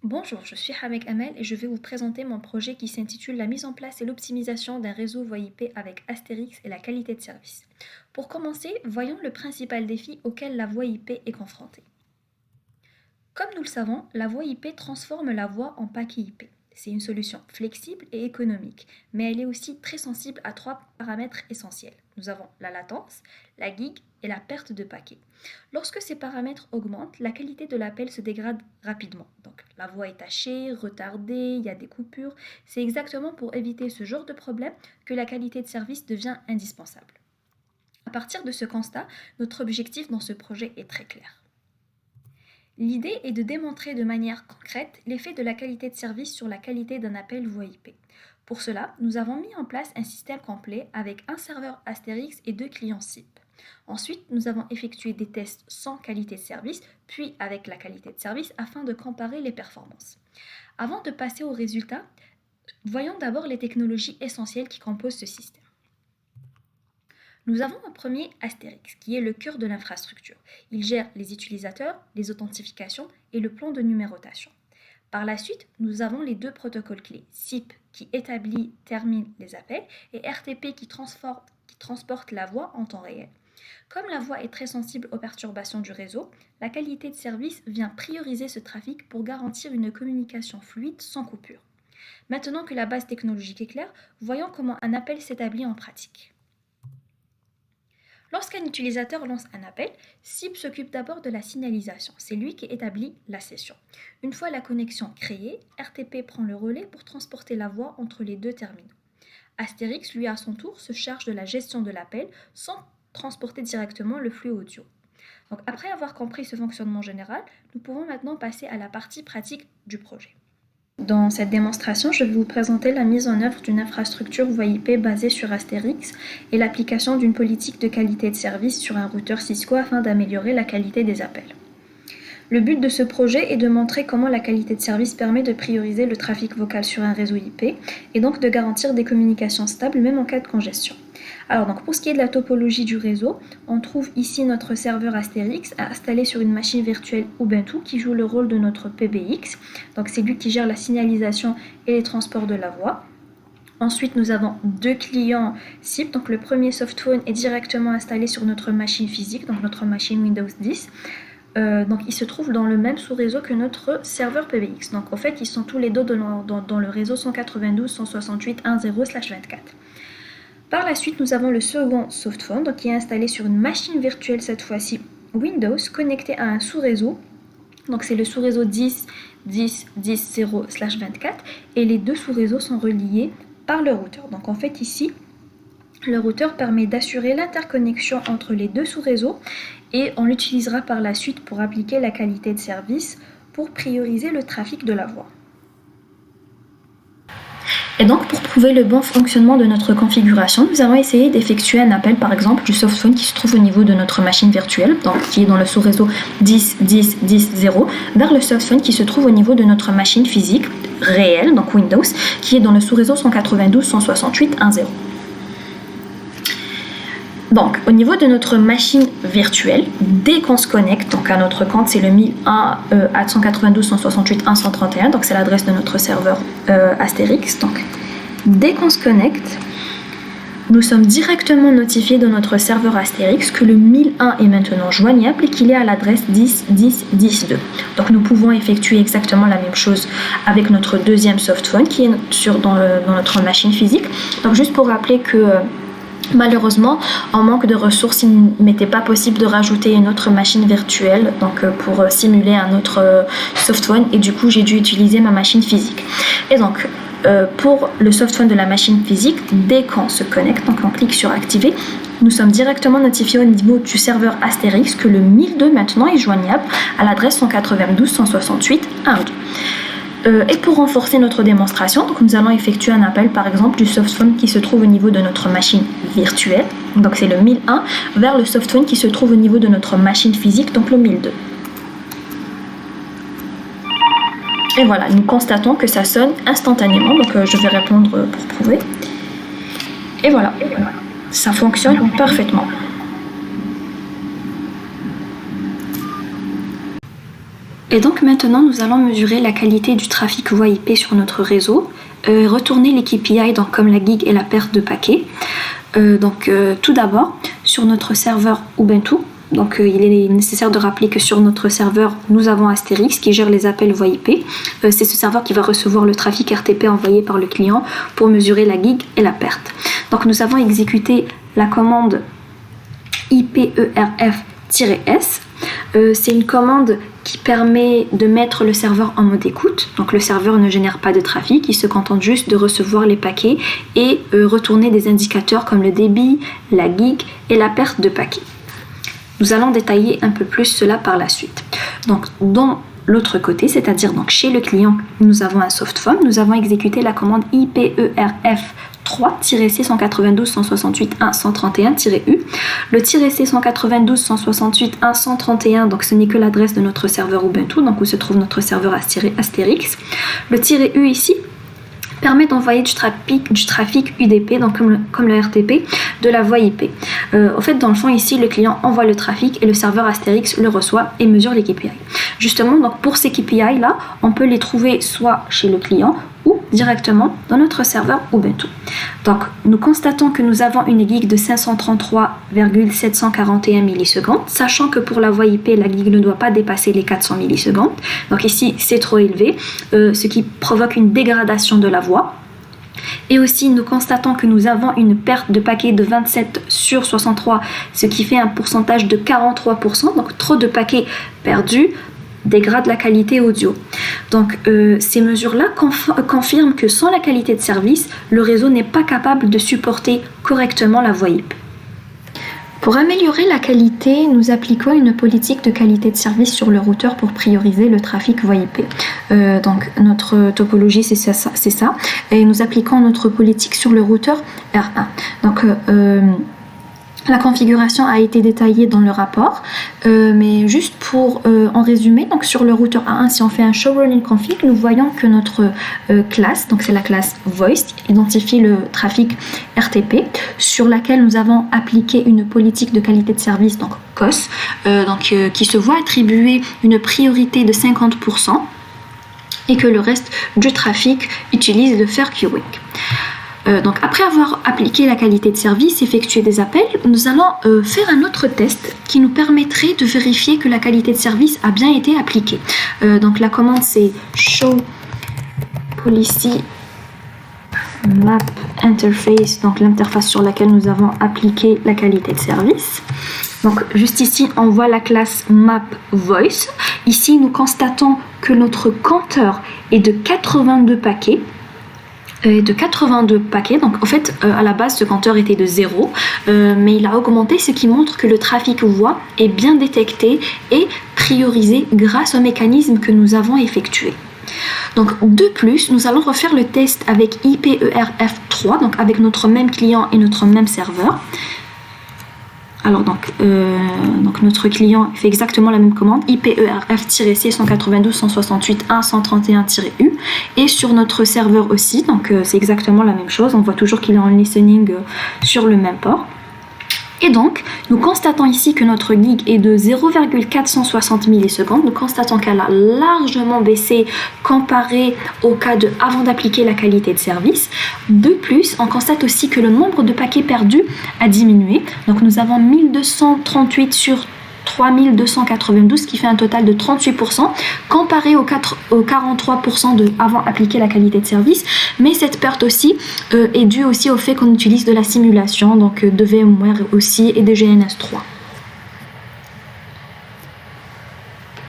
Bonjour, je suis Hamek Amel et je vais vous présenter mon projet qui s'intitule La mise en place et l'optimisation d'un réseau voie IP avec Astérix et la qualité de service. Pour commencer, voyons le principal défi auquel la voie IP est confrontée. Comme nous le savons, la voie IP transforme la voix en paquet IP. C'est une solution flexible et économique, mais elle est aussi très sensible à trois paramètres essentiels. Nous avons la latence, la gig et la perte de paquets. Lorsque ces paramètres augmentent, la qualité de l'appel se dégrade rapidement. Donc la voix est hachée, retardée, il y a des coupures. C'est exactement pour éviter ce genre de problème que la qualité de service devient indispensable. À partir de ce constat, notre objectif dans ce projet est très clair. L'idée est de démontrer de manière concrète l'effet de la qualité de service sur la qualité d'un appel voie IP. Pour cela, nous avons mis en place un système complet avec un serveur Astérix et deux clients SIP. Ensuite, nous avons effectué des tests sans qualité de service, puis avec la qualité de service afin de comparer les performances. Avant de passer aux résultats, voyons d'abord les technologies essentielles qui composent ce système. Nous avons un premier Astérix, qui est le cœur de l'infrastructure. Il gère les utilisateurs, les authentifications et le plan de numérotation. Par la suite, nous avons les deux protocoles clés, SIP qui établit, termine les appels, et RTP qui transporte la voix en temps réel. Comme la voix est très sensible aux perturbations du réseau, la qualité de service vient prioriser ce trafic pour garantir une communication fluide sans coupure. Maintenant que la base technologique est claire, voyons comment un appel s'établit en pratique. Lorsqu'un utilisateur lance un appel, SIP s'occupe d'abord de la signalisation. C'est lui qui établit la session. Une fois la connexion créée, RTP prend le relais pour transporter la voix entre les deux terminaux. Astérix, lui, à son tour, se charge de la gestion de l'appel sans transporter directement le flux audio. Donc, après avoir compris ce fonctionnement général, nous pouvons maintenant passer à la partie pratique du projet. Dans cette démonstration, je vais vous présenter la mise en œuvre d'une infrastructure voie IP basée sur Astérix et l'application d'une politique de qualité de service sur un routeur Cisco afin d'améliorer la qualité des appels. Le but de ce projet est de montrer comment la qualité de service permet de prioriser le trafic vocal sur un réseau IP et donc de garantir des communications stables même en cas de congestion. Alors donc pour ce qui est de la topologie du réseau, on trouve ici notre serveur Astérix installé sur une machine virtuelle Ubuntu qui joue le rôle de notre PBX. Donc c'est lui qui gère la signalisation et les transports de la voix. Ensuite, nous avons deux clients SIP. Donc le premier softphone est directement installé sur notre machine physique, donc notre machine Windows 10. Donc ils se trouvent dans le même sous-réseau que notre serveur PBX. Donc en fait, ils sont tous les deux dans le réseau 192.168.1.0/24. Par la suite, nous avons le second softphone, donc qui est installé sur une machine virtuelle cette fois-ci Windows, connecté à un sous-réseau. Donc c'est le sous-réseau 10.10.10.0/24 et les deux sous-réseaux sont reliés par le routeur. Donc en fait ici, le routeur permet d'assurer l'interconnexion entre les deux sous-réseaux et on l'utilisera par la suite pour appliquer la qualité de service pour prioriser le trafic de la voix. Et donc, pour prouver le bon fonctionnement de notre configuration, nous allons essayer d'effectuer un appel, par exemple, du softphone qui se trouve au niveau de notre machine virtuelle, donc qui est dans le sous-réseau 10.10.10.0, vers le softphone qui se trouve au niveau de notre machine physique réelle, donc Windows, qui est dans le sous-réseau 192.168.1.0. Donc, au niveau de notre machine virtuelle, dès qu'on se connecte, donc à notre compte, c'est le 1001 à 192.168.1.131, donc c'est l'adresse de notre serveur Astérix. Donc, dès qu'on se connecte, nous sommes directement notifiés dans notre serveur Astérix que le 1001 est maintenant joignable et qu'il est à l'adresse 10.10.10.2. Donc, nous pouvons effectuer exactement la même chose avec notre deuxième softphone qui est dans notre machine physique. Donc, juste pour rappeler que malheureusement, en manque de ressources, il n'était pas possible de rajouter une autre machine virtuelle pour simuler un autre softphone et du coup j'ai dû utiliser ma machine physique. Et donc pour le softphone de la machine physique, dès qu'on se connecte, donc on clique sur activer, nous sommes directement notifiés au niveau du serveur Astérix que le 1002 maintenant est joignable à l'adresse 192.168.1.2. Et pour renforcer notre démonstration, donc nous allons effectuer un appel par exemple du softphone qui se trouve au niveau de notre machine virtuelle, donc c'est le 1001, vers le softphone qui se trouve au niveau de notre machine physique, donc le 1002. Et voilà, nous constatons que ça sonne instantanément, donc je vais répondre pour prouver. Et voilà, ça fonctionne parfaitement. Et donc maintenant, nous allons mesurer la qualité du trafic voix IP sur notre réseau, retourner les KPI donc, comme la gig et la perte de paquets. Tout d'abord, sur notre serveur Ubuntu, il est nécessaire de rappeler que sur notre serveur, nous avons Asterix qui gère les appels voix IP. C'est ce serveur qui va recevoir le trafic RTP envoyé par le client pour mesurer la gig et la perte. Donc nous avons exécuté la commande IPERF-S. C'est une commande qui permet de mettre le serveur en mode écoute. Donc le serveur ne génère pas de trafic, il se contente juste de recevoir les paquets et retourner des indicateurs comme le débit, la gig et la perte de paquets. Nous allons détailler un peu plus cela par la suite. Donc dans l'autre côté, c'est-à-dire donc chez le client, nous avons un softphone, nous avons exécuté la commande IPERF3-C192.168.1.131-U. Le -C192.168.1.131, donc ce n'est que l'adresse de notre serveur Ubuntu, donc où se trouve notre serveur Asterix. Le -U ici permet d'envoyer du trafic UDP, donc comme le RTP, de la voix IP. Au fait, dans le fond, ici, le client envoie le trafic et le serveur Asterix le reçoit et mesure les KPI. Justement, donc pour ces KPI-là, on peut les trouver soit chez le client ou directement dans notre serveur Ubuntu. Donc, nous constatons que nous avons une gig de 533,741 millisecondes, sachant que pour la voix IP, la gig ne doit pas dépasser les 400 millisecondes. Donc ici, c'est trop élevé, ce qui provoque une dégradation de la voix. Et aussi, nous constatons que nous avons une perte de paquets de 27/63, ce qui fait un pourcentage de 43%, donc trop de paquets perdus dégrade la qualité audio. Donc ces mesures-là confirment que sans la qualité de service, le réseau n'est pas capable de supporter correctement la voix IP. Pour améliorer la qualité, nous appliquons une politique de qualité de service sur le routeur pour prioriser le trafic voix IP. Donc notre topologie c'est ça, et nous appliquons notre politique sur le routeur R1. Donc la configuration a été détaillée dans le rapport, mais juste pour en résumer, donc sur le routeur A1, si on fait un show running config, nous voyons que notre classe, donc c'est la classe voice, identifie le trafic RTP, sur laquelle nous avons appliqué une politique de qualité de service, donc COS, qui se voit attribuer une priorité de 50%, et que le reste du trafic utilise le fair queuing. Donc après avoir appliqué la qualité de service, effectué des appels, nous allons faire un autre test qui nous permettrait de vérifier que la qualité de service a bien été appliquée. Donc la commande c'est show policy map interface, donc l'interface sur laquelle nous avons appliqué la qualité de service. Donc juste ici on voit la classe map voice. Ici nous constatons que notre compteur est de 82 paquets. Donc en fait à la base ce compteur était de 0, mais il a augmenté, ce qui montre que le trafic voix est bien détecté et priorisé grâce au mécanisme que nous avons effectué. Donc de plus, nous allons refaire le test avec IPERF3, donc avec notre même client et notre même serveur. Alors donc notre client fait exactement la même commande, IPERF-C 192.168.1.131-U, et sur notre serveur aussi, donc c'est exactement la même chose, on voit toujours qu'il est en listening sur le même port. Et donc, nous constatons ici que notre gig est de 0,460 millisecondes. Nous constatons qu'elle a largement baissé comparé au cas de avant d'appliquer la qualité de service. De plus, on constate aussi que le nombre de paquets perdus a diminué. Donc, nous avons 1238 sur 3292, ce qui fait un total de 38%, comparé aux 43% de avant appliquer la qualité de service. Mais cette perte aussi est due aussi au fait qu'on utilise de la simulation, donc de VMware aussi et de GNS3.